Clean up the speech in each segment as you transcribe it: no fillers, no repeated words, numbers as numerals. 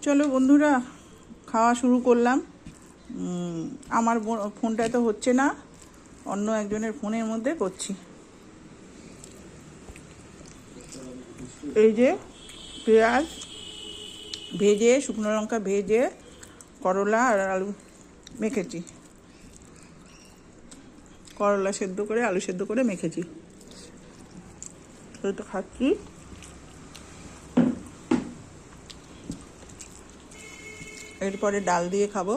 চলো বন্ধুরা, খাওয়া শুরু করলাম। আমার ফোনটায় তো হচ্ছে না, অন্য একজনের ফোনের মধ্যে করছি। এই যে পেঁয়াজ ভেজে, শুকনো লঙ্কা ভেজে, করলা আর আলু মেখেছি। করলা সেদ্ধ করে, আলু সেদ্ধ করে মেখেছি, তো খাচ্ছি। এরপরে ডাল দিয়ে খাবো।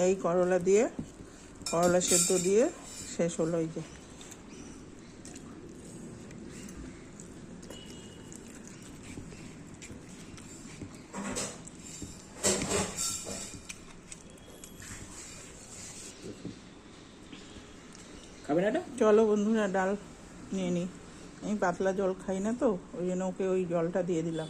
এই করলা দিয়ে, করলা সেদ্ধ দিয়ে শেষ হলো। এই যে খাবে না এটা? চলো বন্ধুরা, ডাল নিয়ে নিই। আমি পাতলা জল খাই না, তো ওই জন্য ওকে ওই জলটা দিয়ে দিলাম।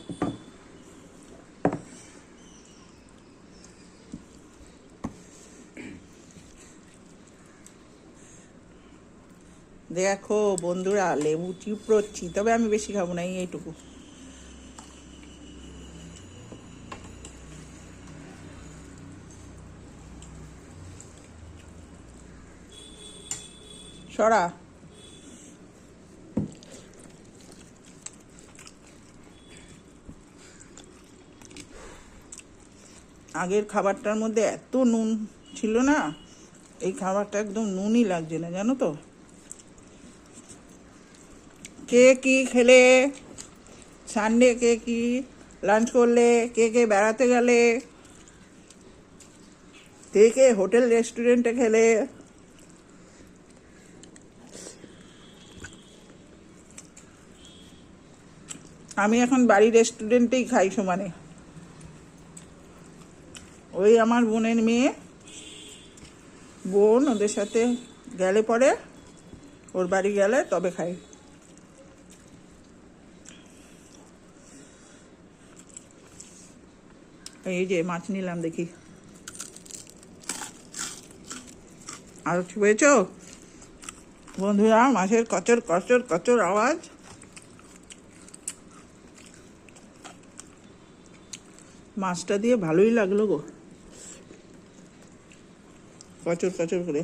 দেখো বন্ধুরা, লেবু চিপড়োচ্ছি, তবে আমি বেশি খাবো না, এইটুকু। সরা। আগের খাবারটার মধ্যে এত নুন ছিল না, এই খাবারটা একদম নুনই লাগছে না, জানো তো। কে কি খেলে, সানডে কে কি লাঞ্চ করলে, কে কে বেড়াতে গেলে, কে কে হোটেল রেস্টুরেন্টে খেলে। আমি এখন বাড়ির রেস্টুরেন্টেই খাই সমানে। ওই আমার বোনের মেয়ে, বোন ওদের সাথে গেলে পরে, ওর বাড়ি গেলে তবে খাই। এই যে মাছ নিলাম, দেখি আর ছুঁয়েছ বন্ধুরা, মাছের কচর কচর কচর আওয়াজ। মাছটা দিয়ে ভালোই লাগলো গো, কচর কচর করে।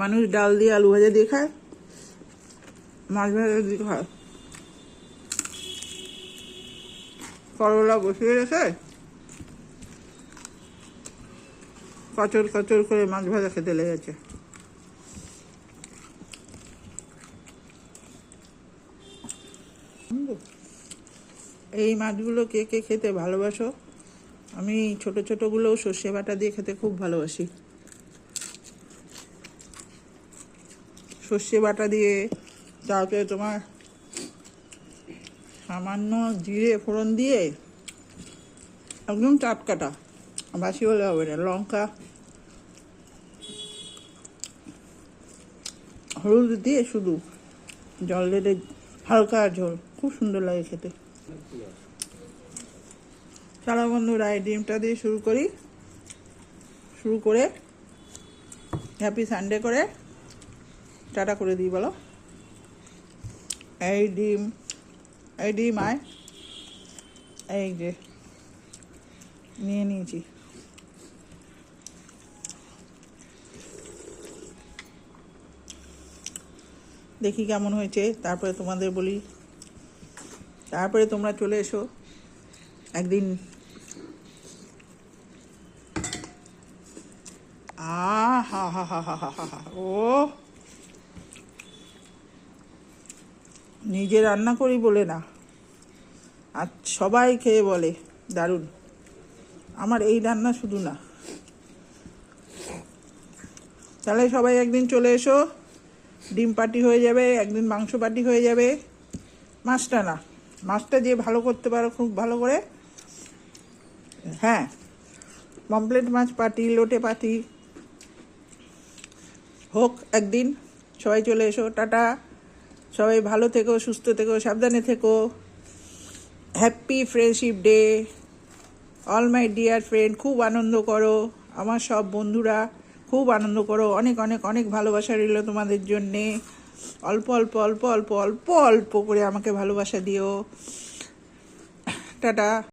মানুষ ডাল দিয়ে আলু ভাজা দিয়ে খায়, মাছ ভাজা দিয়ে খায়। করলা বসিয়ে রেখে কচর কচর করে মাছ ভাজা খেতে লেগেছে। এই মাছগুলো কে কে খেতে ভালোবাসো? আমি ছোট ছোটগুলোও সর্ষে বাটা দিয়ে খেতে খুব ভালোবাসি। সর্ষে বাটা দিয়ে, তারপরে তোমার সামান্য জিরে ফোড়ন দিয়ে, একদম চাটকাটা, বাসি হলে হবে না, লঙ্কা হলুদ দিয়ে শুধু জল দিয়ে, হালকা ঝোল, খুব সুন্দর লাগে খেতে। চলো বন্ধুরা, এই ডিমটা দিয়ে শুরু করি। শুরু করে হ্যাপি সানডে করে টাটা করে দিই, বলো। এই ডিম, এই ডিম আয়, এই যে নিয়ে নিয়েছি। দেখি কেমন হয়েছে, তারপরে তোমাদের বলি। তারপরে তোমরা চলে এসো একদিন। হা হা হা হা হা হা, ও নিজে রান্না করি বলে না, আর সবাই খেয়ে বলে দারুণ। আমার এই রান্না শুধু না। তাহলে সবাই একদিন চলে এসো, ডিম পার্টি হয়ে যাবে, একদিন মাংস পার্টি হয়ে যাবে। মাছটা না, মাছটা যে ভালো করতে পারো খুব ভালো করে, হ্যাঁ, পমপ্লেট মাছ পার্টি, লোটে পার্টি হোক একদিন। সবাই চলে এসো, টাটা। সবাই ভালো থেকো, সুস্থ থেকো, সাবধানে থেকো। Happy friendship day all my dear friend. খুব আনন্দ করো, আমার সব বন্ধুরা খুব আনন্দ করো। অনেক অনেক অনেক ভালোবাসা রইল তোমাদের জন্যে। অল্প অল্প অল্প অল্প অল্প অল্প করে আমাকে ভালোবাসা দিও। টাটা।